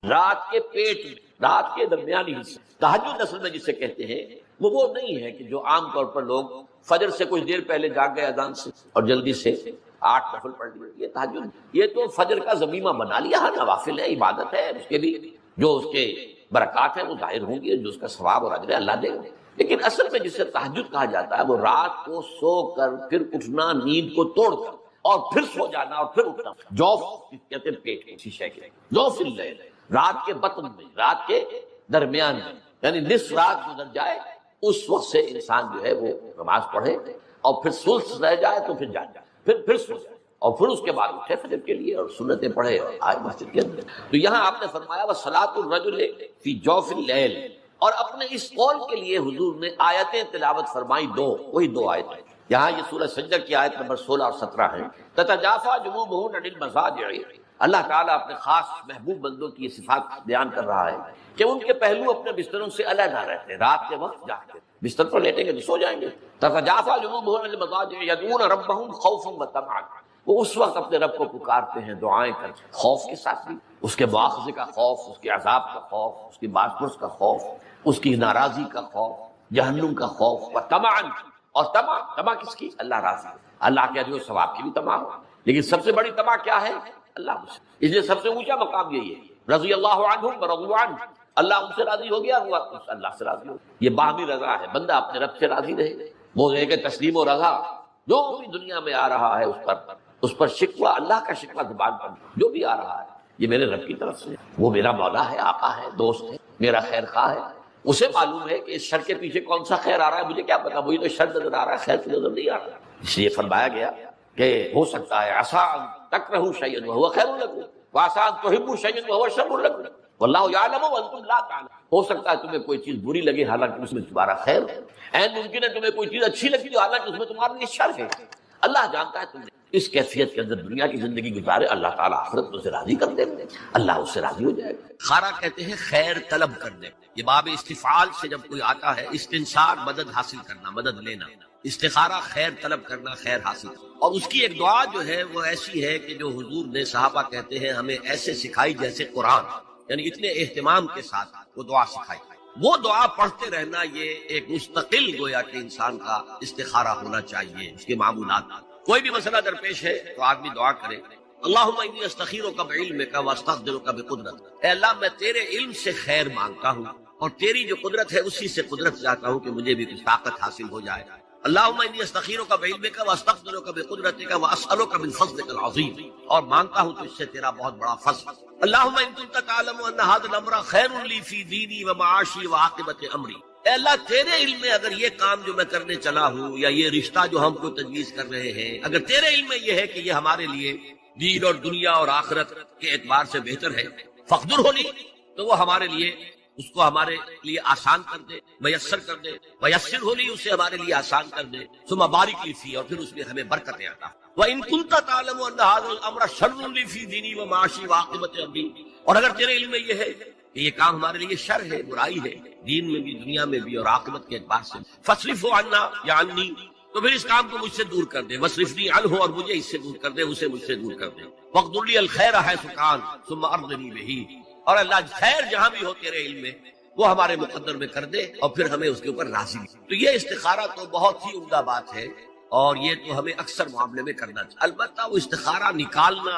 رات کے پیٹ میں، رات کے درمیانی حصے. تہجد اصل میں جسے کہتے ہیں وہ نہیں ہے کہ جو عام طور پر لوگ فجر سے کچھ دیر پہلے جاگ گئے اذان سے اور جلدی سے 8 نفل پڑھ لیے. یہ تہجد، یہ تو فجر کا ضمیمہ بنا لیا. ہاں نوافل ہے، عبادت ہے، اس کے بھی جو اس کے برکات ہیں وہ ظاہر ہوں گی، جو اس کا ثواب اور اجر ہے اللہ دے گا. لیکن اصل میں جسے تہجد کہا جاتا ہے وہ رات کو سو کر پھر اٹھنا، نیند کو توڑ کر اور پھر سو جانا اور پھر اٹھنا. جوف کہتے ہیں پیٹ کی شیشے کے، جوف اللیل، رات کے بطن میں، رات کے درمیان میں، یعنی نصف رات گزر جائے اس وقت سے انسان جو ہے وہ نماز پڑھے اور پھر ثلث رہ جائے تو پھر جاگ جائے، پھر سو جائے اور پھر اس کے بعد اٹھے فجر کے لیے اور سنتیں پڑھے اور آئے مسجد کے اندر. تو یہاں آپ نے فرمایا وَصَلَاةُ الرَّجُلِ فِي جَوْفِ اللَّيْلِ، اور اپنے اس قول کے لیے حضور نے آیتیں تلاوت فرمائی وہی دو آیتیں. یہاں یہ سورہ سجدہ کی آیت نمبر 16 اور 17 ہیں. تتجافا جنوبہم عن المضاجع، اللہ تعالیٰ اپنے خاص محبوب بندوں کی یہ صفات بیان کر رہا ہے کہ ان کے پہلو اپنے بستروں سے علیحدہ رہتے ہیں. رات کے وقت جاگتے بستر پر لیٹیں گے تو سو جائیں گے. تتجافا جنوبہم عن المضاجع یدعون ربہم خوفا وطمعا، وہ اس وقت اپنے رب کو پکارتے ہیں دعائیں کر، خوف کے ساتھ بھی، اس کے مواخذے کا خوف، اس کے عذاب کا خوف، اس کی بازپرس کا خوف، اس کی ناراضی کا خوف، جہنم کا خوف، وطمعا، اور طمع کس کی؟ اللہ راضی، اللہ کے اجر و ثواب کی بھی طمع ہو. لیکن سب سے بڑی طمع کیا ہے؟ اللہ مجھ سے. اس لیے سب سے اونچا مقام یہی ہے، رضی اللہ عنہم ورضوا عنہ، اللہ ان سے راضی ہو گیا، وہ اللہ سے راضی ہو گیا. یہ باہمی رضا ہے، بندہ اپنے رب سے راضی رہے. وہ ہے کہ تسلیم و رضا جو بھی دنیا میں آ رہا ہے اس پر شکوہ، اللہ کا شکوہ زبان پر جو بھی آ رہا ہے یہ میرے رب کی طرف سے، وہ میرا مولا ہے، آقا ہے، دوست ہے، میرا خیر خواہ ہے. اسے معلوم ہے کہ اس شر کے پیچھے کون سا خیر آ رہا ہے، مجھے کیا پتا، مجھے تو شر نظر آ رہا ہے، خیر تو نظر نہیں آ رہا. اس لیے فرمایا گیا کہ ہو سکتا ہے عسیٰ ان تکرہوا شیئا وہو خیر لکم وعسیٰ ان تحبوا شیئا وہو شر لکم واللہ یعلم وانتم لا تعلمون. ہو سکتا ہے تمہیں کوئی چیز بری لگے حالانکہ اس میں تمہارا خیر ہے. عین ممکن ہے تمہیں کوئی چیز اچھی لگتی حالانکہ اس میں تمہارے لیے شر ہے. اللہ جانتا ہے تم اس کیفیت کے اندر دنیا کی زندگی گزارے، اللہ تعالیٰ آخرت میں اسے راضی کر دے، اللہ اس سے راضی ہو جائے گا. خارا کہتے ہیں خیر طلب کرنے. یہ باب استفعال سے جب کوئی آتا ہے، استنصار مدد حاصل کرنا، مدد لینا، استخارہ خیر طلب کرنا، خیر حاصل کرنا. اور اس کی ایک دعا جو ہے وہ ایسی ہے کہ جو حضور نے، صحابہ کہتے ہیں، ہمیں ایسے سکھائی جیسے قرآن، یعنی اتنے اہتمام کے ساتھ وہ دعا سکھائی. وہ دعا پڑھتے رہنا یہ ایک مستقل گویا کہ انسان کا استخارہ ہونا چاہیے. اس کے معمولات، کوئی بھی مسئلہ درپیش ہے تو آدمی دعا کرے، اللہم انی استخیرک بعلمک واستقدرک بقدرتک، اے اللہ میں تیرے علم سے خیر مانگتا ہوں اور تیری جو قدرت ہے اسی سے قدرت چاہتا ہوں کہ مجھے بھی کچھ طاقت حاصل ہو جائے. اللہم انی استخیرک بعلمک واستقدرک بقدرتک واسألک من فضلک العظیم، اور مانگتا ہوں تجھ سے تیرا بہت بڑا فضل. اللہم ان کنت تعلم ان ھذا الامر خیر لی فی دینی ومعاشی وعاقبۃ امری، اے اللہ تیرے علم میں اگر یہ کام جو میں کرنے چلا ہوں یا یہ رشتہ جو ہم کو تجویز کر رہے ہیں، اگر تیرے علم میں یہ ہے کہ یہ ہمارے لیے دین اور دنیا اور آخرت کے اعتبار سے بہتر ہے، فقدر ہونی، تو وہ ہمارے لیے اس کو ہمارے لیے آسان کر دے، میسر کر دے، میسر ہونی اسے ہمارے لیے آسان کر دے، ثم بارک لی فی، اور پھر اس میں ہمیں برکتیں عطا. وَإِن كُنتَ تَعْلَمُ أَنَّ هَذَا الْأَمْرَ شَرٌّ لِّي فِي دِينِي وَمَعَاشِي وَعَاقِبَةِ أَمْرِي، اور اگر تیرے علم میں یہ ہے کہ یہ کام ہمارے لیے شر ہے، برائی ہے، دین میں بھی دنیا میں بھی اور عاقبت کے اعتبار سے، فَاصْرِفْهُ عَنَّا یا عَنِّي، تو پھر اس کام کو مجھ سے دور کر دے. وَاصْرِفْنِي عَنْهُ، اور مجھے اس سے دور کر دے، اسے مجھ سے دور کر دے. وَاقْدُرْ لِي الْخَيْرَ حَيْثُ كَانَ ثُمَّ أَرْضِنِي بِهِ، اور اللہ خیر جہاں بھی ہو تیرے علم میں وہ ہمارے مقدر میں کر دے اور پھر ہمیں اس کے اوپر راضی. تو یہ استخارہ تو بہت ہی عمدہ بات ہے اور یہ تو ہمیں اکثر معاملے میں کرنا چاہیے. البتہ وہ استخارہ نکالنا،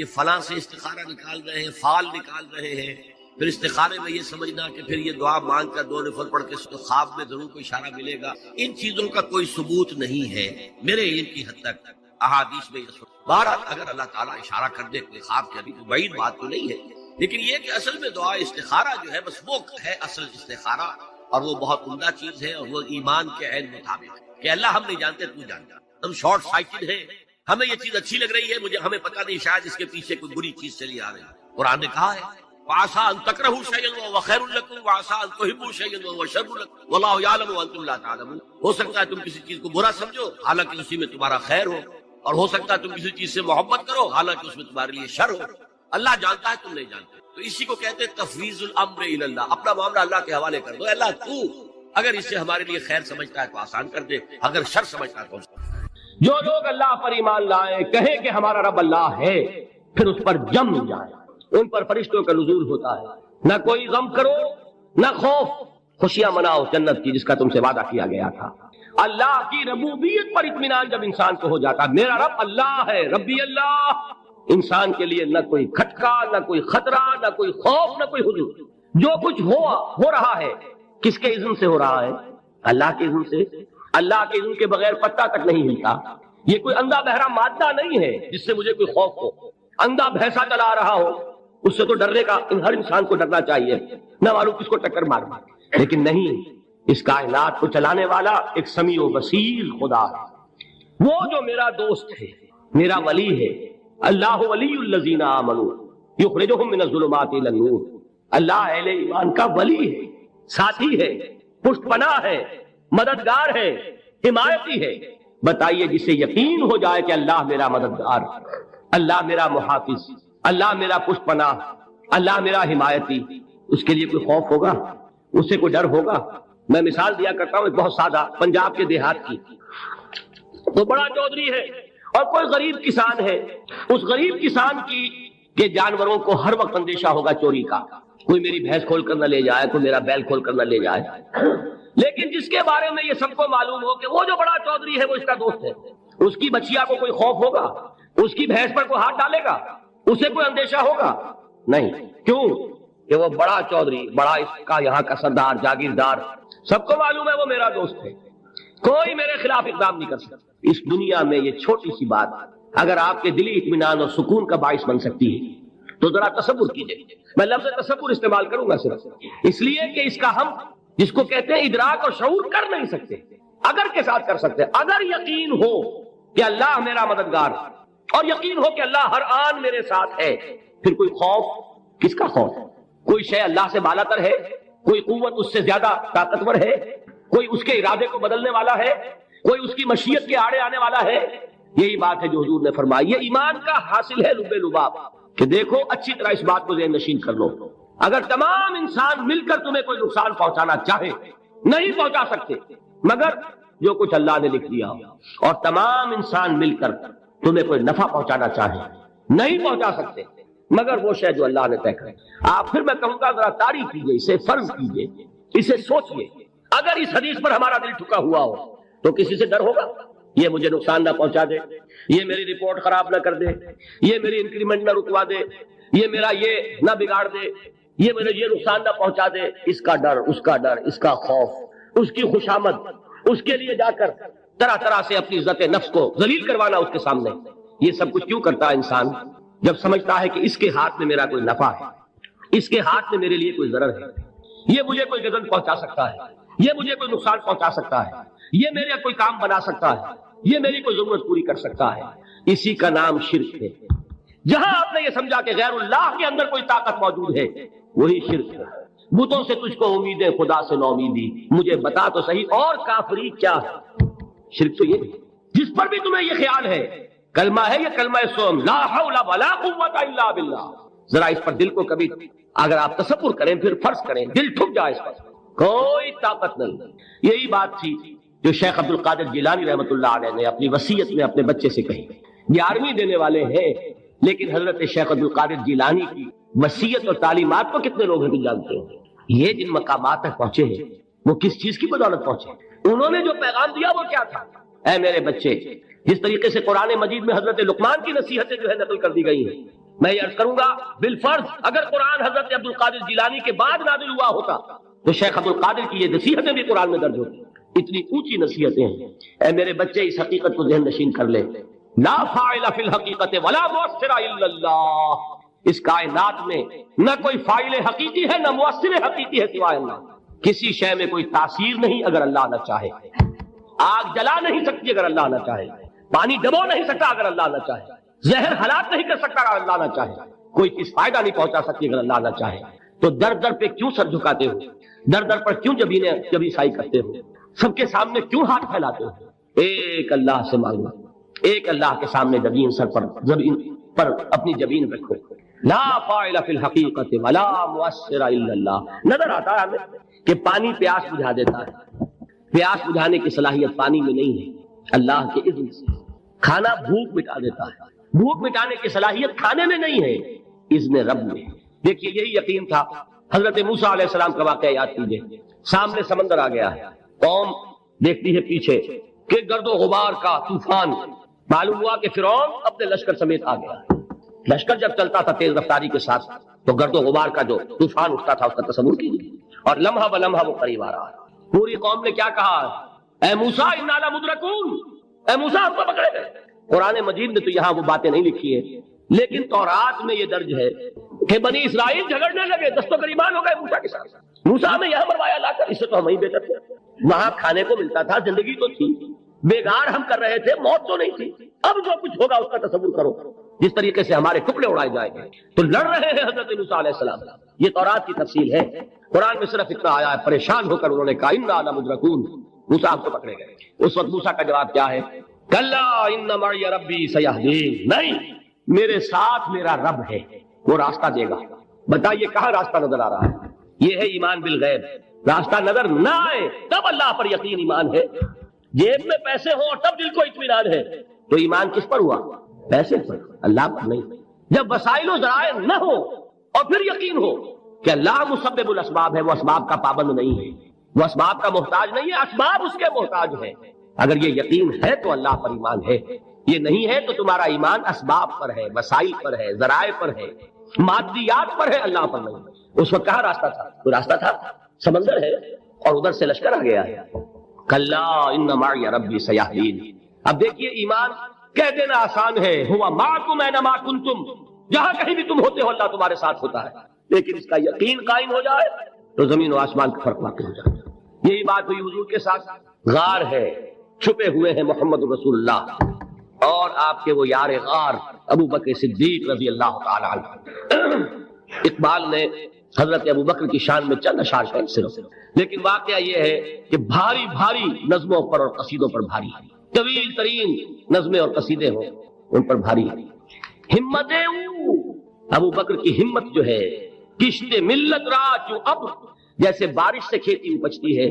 یہ فلاں سے استخارہ نکال رہے ہیں، فال نکال رہے ہیں، پھر استخارے میں یہ سمجھنا کہ پھر یہ دعا مانگ کر 2 نفل پڑھ کے تو خواب میں ضرور کوئی اشارہ ملے گا، ان چیزوں کا کوئی ثبوت نہیں ہے میرے علم کی حد تک. احادیث میں یہ بہرحال اگر اللہ تعالیٰ اشارہ کر دے کوئی خواب کے، ابھی تو بعید بات تو نہیں ہے، لیکن یہ کہ اصل میں دعا استخارہ جو ہے بس وہ ہے اصل استخارہ، اور وہ بہت عمدہ چیز ہے، اور وہ ایمان کے عین مطابق ہے کہ اللہ ہم نہیں جانتے تو جانتا. ہم شارٹ سائٹڈ ہیں، ہمیں یہ چیز اچھی لگ رہی ہے، ہمیں پتہ نہیں شاید اس کے پیچھے کوئی بری چیز چلی آ رہی ہے. قرآن نے کہا ہے وَعَسَىٰ أَن تَكْرَهُوا شَيْئًا وَهُوَ خَيْرٌ لَكُمْ وَعَسَىٰ أَن تُحِبُّوا شَيْئًا وَهُوَ شَرٌّ لَكُمْ وَاللَّهُ يَعْلَمُ وَأَنتُمْ لَا تَعْلَمُونَ. ہو سکتا ہے تم کسی چیز کو برا سمجھو حالانکہ اسی میں تمہارا خیر ہو، اور ہو سکتا ہے تم کسی چیز سے محبت کرو حالانکہ اس میں تمہارے لیے شر ہو. اللہ جانتا ہے، تم نہیں جانتے. تو اسی کو کہتے ہیں تفویض الامر الی اللہ، اپنا معاملہ اللہ کے حوالے کر دو. اللہ تو اگر اس سے ہمارے لیے خیر سمجھتا ہے تو آسان کر دے، اگر شر سمجھتا ہے تو. جو لوگ اللہ پر ایمان لائیں، کہیں کہ ہمارا رب اللہ ہے، پھر اس پر جم جائیں، ان پر فرشتوں کا نزول ہوتا ہے۔ نہ کوئی غم کرو نہ خوف، خوشیاں مناؤ جنت کی جس کا تم سے وعدہ کیا گیا تھا۔ اللہ کی ربوبیت پر اطمینان جب انسان کو ہو جاتا، میرا رب اللہ ہے، ربی اللہ، انسان کے لیے نہ کوئی کھٹکا، نہ کوئی خطرہ، نہ کوئی خوف، نہ کوئی حزن۔ جو کچھ ہو رہا ہے کس کے اذن سے ہو رہا ہے؟ اللہ کے اذن سے۔ اللہ کے اذن کے بغیر پتا تک نہیں ہلتا۔ یہ کوئی اندھا بہرا مادہ نہیں ہے جس سے مجھے کوئی خوف ہو۔ اندھا بھینسا چلا رہا ہو اس سے تو ڈرنے کا ہر انسان کو ڈرنا چاہیے، نہ معلوم کس کو ٹکر مارنا، لیکن نہیں، اس کائنات کو چلانے والا ایک سمیع و بصیر خدا ہے۔ وہ جو میرا دوست ہے، میرا ولی ہے، اللہ ولی الذین آمنوا یخرجہم من الظلمات الی النور، اللہ اہل ایمان کا ولی ہے، ساتھی ہے، پشت پناہ ہے، مددگار ہے، حمایتی ہے۔ بتائیے جسے یقین ہو جائے کہ اللہ میرا مددگار، اللہ میرا محافظ، اللہ میرا پشت پناہ، اللہ میرا حمایتی، اس کے لیے کوئی خوف ہوگا؟ اس سے کوئی ڈر ہوگا؟ میں مثال دیا کرتا ہوں ایک بہت سادہ، پنجاب کے دیہات کی۔ تو بڑا چودھری ہے اور کوئی غریب کسان ہے، اس غریب کسان کی کہ جانوروں کو ہر وقت اندیشہ ہوگا چوری کا، کوئی میری بھینس کھول کر نہ لے جائے، کوئی میرا بیل کھول کر نہ لے جائے۔ لیکن جس کے بارے میں یہ سب کو معلوم ہو کہ وہ جو بڑا چودھری ہے وہ اس کا دوست ہے، اس کی بچیا کو کوئی خوف ہوگا؟ اس کی بھینس پر کوئی ہاتھ ڈالے گا؟ اسے کوئی اندیشہ ہوگا؟ نہیں۔ کیوں؟ کہ وہ بڑا چودھری، بڑا اس کا یہاں کا سردار، جاگیردار، سب کو معلوم ہے وہ میرا دوست ہے، کوئی میرے خلاف اقدام نہیں کر سکتا۔ اس دنیا میں یہ چھوٹی سی بات اگر آپ کے دلی اطمینان اور سکون کا باعث بن سکتی ہے تو ذرا تصور کیجئے۔ میں لفظ تصور استعمال کروں گا صرف اس لیے کہ اس کا ہم جس کو کہتے ہیں ادراک اور شعور کر نہیں سکتے، اگر کے ساتھ کر سکتے۔ اگر یقین ہو کہ اللہ میرا مددگار اور یقین ہو کہ اللہ ہر آن میرے ساتھ ہے، پھر کوئی خوف، کس کا خوف؟ کوئی شے اللہ سے بالا تر ہے؟ کوئی قوت اس سے زیادہ طاقتور ہے؟ کوئی اس کے ارادے کو بدلنے والا ہے؟ کوئی اس کی مشیت کے آڑے آنے والا ہے؟ یہی بات ہے جو حضور نے فرمائی۔ یہ ایمان کا حاصل ہے لب لباب، کہ دیکھو اچھی طرح اس بات کو ذہن نشین کر لو، اگر تمام انسان مل کر تمہیں کوئی نقصان پہنچانا چاہے نہیں پہنچا سکتے، مگر جو کچھ اللہ نے لکھ دیا، اور تمام انسان مل کر تمہیں کوئی نفع پہنچانا چاہے نہیں پہنچا سکتے، مگر وہ شے جو اللہ نے طے کرے۔ آپ پھر میں کہوں گا ذرا تعریف کیجئے، اسے فرض کیجئے، اسے سوچئے، اگر اس حدیث پر ہمارا دل ٹھکا ہوا ہو تو کسی سے ڈر ہوگا؟ یہ مجھے نقصان نہ پہنچا دے، یہ میری رپورٹ خراب نہ کر دے، یہ میری انکریمنٹ نہ رکوا دے، یہ میرا یہ نہ بگاڑ دے، یہ میرے یہ نقصان نہ پہنچا دے، اس کا ڈر، اس کا ڈر، اس کا خوف، اس کی خوشامد، اس کے لیے جا کر طرح طرح سے اپنی عزت نفس کو ذلیل کروانا اس کے سامنے۔ یہ سب کچھ کیوں کرتا ہے انسان؟ جب سمجھتا ہے کہ اس کے ہاتھ میں میرا کوئی نفع ہے، اس کے ہاتھ میں میرے لیے کوئی ضرر ہے، یہ مجھے کوئی غضب پہنچا سکتا ہے، یہ مجھے کوئی نقصان پہنچا سکتا ہے، یہ میرا کوئی کام بنا سکتا ہے، یہ میری کوئی ضرورت پوری کر سکتا ہے، اسی کا نام شرک ہے۔ جہاں آپ نے یہ سمجھا کہ غیر اللہ کے اندر کوئی طاقت موجود ہے، وہی شرک ہے۔ بتوں سے تجھ کو امیدیں، خدا سے نو امیدی، مجھے بتا تو صحیح اور کافری کیا ہے؟ شرک تو یہ جس پر بھی تمہیں یہ خیال ہے، کلمہ ہے یہ کلمہ سوم، لا حول ولا قوت الا باللہ، ذرا اس پر دل کو کبھی اگر آپ تصور کریں، پھر فرض کریں، دل ٹھک جائے اس پر، کوئی طاقت نہیں۔ یہی بات تھی جو شیخ عبد القادر جیلانی رحمۃ اللہ علیہ نے اپنی وصیت میں اپنے بچے سے کہی۔ 11ویں دینے والے ہیں، لیکن حضرت شیخ عبد القادر جیلانی کی وصیت اور تعلیمات کو کتنے لوگ ہیں جانتے ہیں؟ یہ جن مقامات تک پہنچے ہیں وہ کس چیز کی بدولت پہنچے؟ انہوں نے جو پیغام دیا وہ کیا تھا؟ اے میرے بچے، جس طریقے سے قرآن مجید میں حضرت لقمان کی نصیحتیں جو ہے نقل کر دی گئی ہیں، میں یہ عرض کروں گا بالفرض اگر قرآن حضرت عبد القادر جیلانی کے بعد نازل ہوا ہوتا تو شیخ عبد القادر کی یہ نصیحتیں بھی قرآن میں درج ہوتی۔ اتنی اونچی نصیحتیں ہیں۔ اے میرے بچے، اس حقیقت کو ذہن نشین کر لے، لا فاعل فی الحقیقت ولا مؤثر الا اللہ، اس کائنات میں نہ کوئی فاعل حقیقی ہے نہ مؤثر حقیقی ہے سوائے اللہ۔ کسی شے میں کوئی تاثیر نہیں اگر اللہ نہ چاہے، آگ جلا نہیں سکتی اگر اللہ نہ چاہے، پانی ڈبو نہیں سکتا اگر اللہ نہ چاہے، زہر ہلاک نہیں کر سکتا اگر اللہ نہ چاہے، کوئی چیز فائدہ نہیں پہنچا سکتی اگر اللہ نہ چاہے۔ تو در در پہ کیوں سر جھکاتے ہو؟ در در پر کیوں جبیں سائی کرتے ہو؟ سب کے سامنے کیوں ہاتھ پھیلاتے ہو؟ ایک اللہ سے مانگو، ایک اللہ کے سامنے جبین سر پر اپنی جبین رکھو۔ لا فاعل فی الحقیقت ولا مؤثر الا اللہ۔ نظر آتا ہے ہمیں کہ پانی پیاس بجھا دیتا ہے، پیاس بجھانے کی صلاحیت پانی میں نہیں ہے، اللہ کے اذن سے۔ کھانا بھوک مٹا دیتا ہے، بھوک مٹانے کی صلاحیت کھانے میں نہیں ہے، اذن رب میں۔ دیکھیے یہی یقین تھا۔ حضرت موسیٰ علیہ السلام کا واقعہ یاد کیجیے، سامنے سمندر آ گیا ہے، قوم دیکھتی ہے پیچھے کہ گرد و غبار کا طوفان، معلوم ہوا کہ فرعون اپنے لشکر سمیت آ گیا۔ لشکر جب چلتا تھا تیز رفتاری کے ساتھ تو گرد و غبار کا جو طوفان اٹھتا تھا اس کا تصور کیجیے، اور لمحہ بلمحہ وہ قریب آ رہا ہے۔ پوری قوم نے کیا کہا؟ اے موسیٰ انا لمدرکون، اے موسیٰ ہم کو پکڑے گئے۔ قرآن مجید نے تو یہاں وہ باتیں نہیں لکھی ہیں، لیکن تورات میں یہ درج ہے کہ بنی اسرائیل جھگڑنے لگے، دست و گریبان ہو گئے موسیٰ کے ساتھ۔ موسیٰ نے یہاں مروایا لا کر، اس سے تو ہم ہی بہتر تھے، وہاں کھانے کو ملتا تھا، زندگی تو تھی، بیگار ہم کر رہے تھے، موت تو نہیں تھی۔ اب جو کچھ ہوگا اس کا تصور کرو، جس طریقے سے ہمارے ٹکڑے اڑائے جائیں گے۔ تو لڑ رہے ہیں حضرت موسیٰ علیہ السلام۔ یہ تورات کی تفصیل ہے، قرآن میں صرف اتنا آیا ہے، پریشان ہو کر انہوں نے کہا انا لمدرکون، موسیٰ ہم کو پکڑے گئے۔ اس وقت موسیٰ کا جواب کیا ہے؟ کلا ان معی ربی سیہدین، نہیں، میرے ساتھ میرا رب ہے، وہ راستہ دے گا۔ بتائیے کہاں راستہ نظر آ رہا ہے؟ یہ ہے ایمان بالغیب۔ راستہ نظر نہ آئے تب اللہ پر یقین ایمان ہے، جیب میں پیسے ہوں تب دل کو اطمینان ہے، تو ایمان کس پر ہوا؟ پیسے پر، اللہ پر نہیں۔ جب وسائل و ذرائع نہ ہو اور پھر یقین ہو کہ اللہ مسبب الاسباب ہے، وہ اسباب کا پابند نہیں ہے، وہ اسباب کا محتاج نہیں ہے، اسباب اس کے محتاج ہے۔ اگر یہ یقین ہے تو اللہ پر ایمان ہے، یہ نہیں ہے تو تمہارا ایمان اسباب پر ہے، وسائل پر ہے، ذرائع پر ہے، مادیات پر ہے، اللہ پر نہیں۔ اس وقت کہاں راستہ تھا؟ کوئی راستہ تھا؟ سمندر ہے اور ادھر سے لشکر آ گیا ہے۔ کلا ان معی ربی سیہدین۔ اب دیکھیے ایمان کہہ دینا آسان ہے، ہوا معکم اینما کنتم، جہاں کہیں بھی تم ہوتے ہو اللہ تمہارے ساتھ ہوتا ہے، لیکن اس کا یقین قائم ہو جائے تو زمین و آسمان کا فرق واقع ہو جائے۔ یہی بات ہوئی حضور کے ساتھ۔ غار ہے، چھپے ہوئے ہیں محمد رسول اللہ اور آپ کے وہ یار غار ابو بکر صدیق رضی اللہ تعالی عنہ۔ اقبال نے حضرت ابو بکر کی شان میں چند اشعار ہیں صرف، لیکن واقعہ یہ ہے کہ بھاری بھاری نظموں پر اور قصیدوں پر بھاری، طویل ترین نظمیں اور قصیدے ہوں ان پر بھاری۔ ہمت ابو بکر کی ہمت جو ہے، کشت ملت را جو اب جیسے بارش سے کھیتی اپجتی ہے،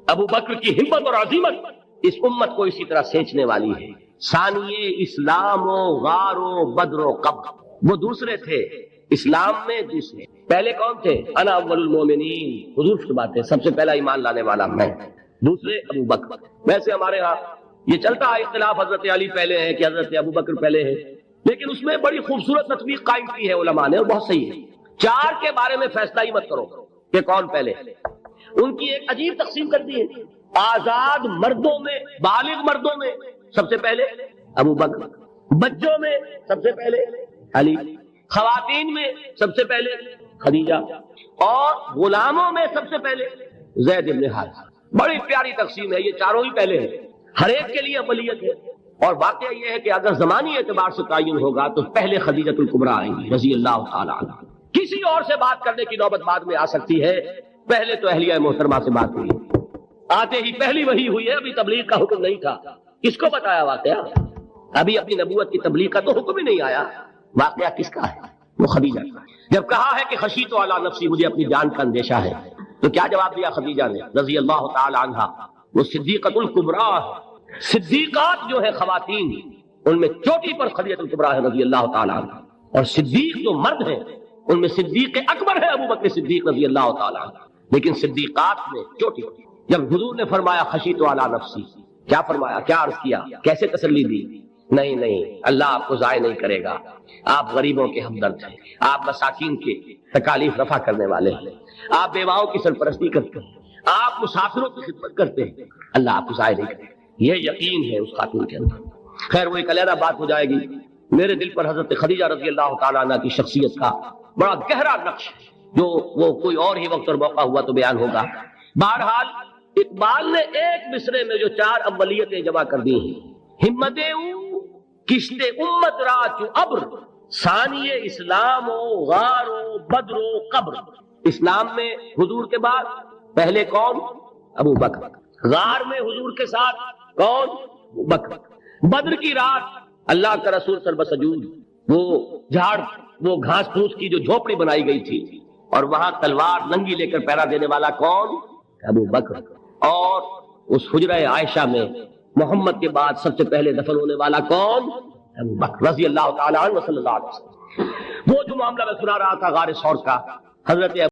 ابو بکر کی ہمت اور عظیمت اس امت کو اسی طرح سینچنے والی ہے۔ ثانیے اسلام و غار و بدر و قبر، وہ دوسرے تھے اسلام میں، دوسرے پہلے کون تھے؟ انا اول المومنین، حضور کی بات ہے، سب سے پہلا ایمان لانے والا میں، دوسرے ابو بکر۔ ویسے ہمارے ہاں یہ چلتا ہے اختلاف، حضرت علی پہلے ہے کہ حضرت ابو بکر پہلے ہے، لیکن اس میں بڑی خوبصورت تطبیق قائم کی ہے علماء نے، اور بہت صحیح ہے۔ چار کے بارے میں فیصلہ ہی مت کرو کہ کون پہلے، ان کی ایک عجیب تقسیم کر دی ہے۔ آزاد مردوں میں، بالغ مردوں میں سب سے پہلے ابو بکر، بچوں میں سب سے پہلے علی، خواتین میں سب سے پہلے خدیجہ، اور غلاموں میں سب سے پہلے زید بن حارثہ۔ بڑی پیاری تقسیم ہے، یہ چاروں ہی پہلے ہیں، ہر ایک کے لیے اولیت ہے۔ اور واقعہ یہ ہے کہ اگر زمانی اعتبار سے تعین ہوگا تو پہلے خدیجۃ الکبریٰ آئیں گی رضی اللہ تعالی عنہ۔ کسی اور سے بات کرنے کی نوبت بعد میں آ سکتی ہے، پہلے تو اہلیہ محترمہ سے بات ہوئی، آتے ہی پہلی وحی ہوئی ہے، ابھی تبلیغ کا حکم نہیں تھا۔ کس کو بتایا واقعہ؟ ابھی اپنی نبوت کی تبلیغ کا تو حکم ہی نہیں آیا۔ واقعہ کس کا ہے؟ وہ خدیجہ کا۔ جب کہا ہے کہ خشیت علی نفسی، مجھے اپنی جان کا اندیشہ ہے، تو کیا جواب دیا خدیجہ نے رضی اللہ تعالی عنہا؟ وہ صدیقۃ الکبریٰ ہے۔ صدیقات جو ہے خواتین، ان میں چوٹی پر خدیجۃ الکبریٰ ہے رضی اللہ تعالی عنہ، اور صدیق جو مرد ہیں ان میں صدیق اکبر ہے ابو بکر صدیق رضی اللہ تعالی عنہ، لیکن صدیقات میں چوٹی پر۔ جب حضور نے فرمایا خشیت علی نفسی، کیا فرمایا؟ کیا عرض کیا؟ کیسے تسلی دی؟ نہیں نہیں، اللہ آپ کو ضائع نہیں کرے گا، آپ غریبوں کے ہمدرد ہیں، آپ مساکین کے تکالیف رفع کرنے والے ہیں، آپ بیواؤں کی سرپرستی کرتے ہیں، آپ مسافروں کی خدمت کرتے ہیں، اللہ آپ کو ضائع نہیں کرے گا۔ یہ یقین ہے اس خاتون کے اندر۔ خیر وہ ایک علیحدہ بات ہو جائے گی۔ میرے دل پر حضرت خدیجہ رضی اللہ تعالیٰ عنہ کی شخصیت کا بڑا گہرا نقش، جو وہ کوئی اور ہی وقت اور موقع ہوا تو بیان ہوگا۔ بہرحال اقبال نے ایک مصرے میں جو چار اولیتیں جمع کر دی ہیں، ہمت کشت امت را چو ابر، ثانی اسلام و غار و بدر و قبر۔ اسلام میں حضور کے بعد پہلے کون؟ ابو بکر۔ غار میں حضور کے ساتھ کون؟ ابو بکر۔ بدر کی رات اللہ کا رسول سرب سجود، وہ جھاڑ، وہ گھاس پھوس کی جو جھوپڑی بنائی گئی تھی، اور وہاں تلوار ننگی لے کر پہرا دینے والا کون؟ ابو بکر۔ اور اس حجرہ عائشہ میں محمد کے بعد سب سے پہلے دفن ہونے والا کون؟ ابو بکر رضی اللہ تعالی عنہ صلی اللہ علیہ وسلم۔ وہ جو معاملہ میں سنا رہا تھا غار ثور کا، حضرت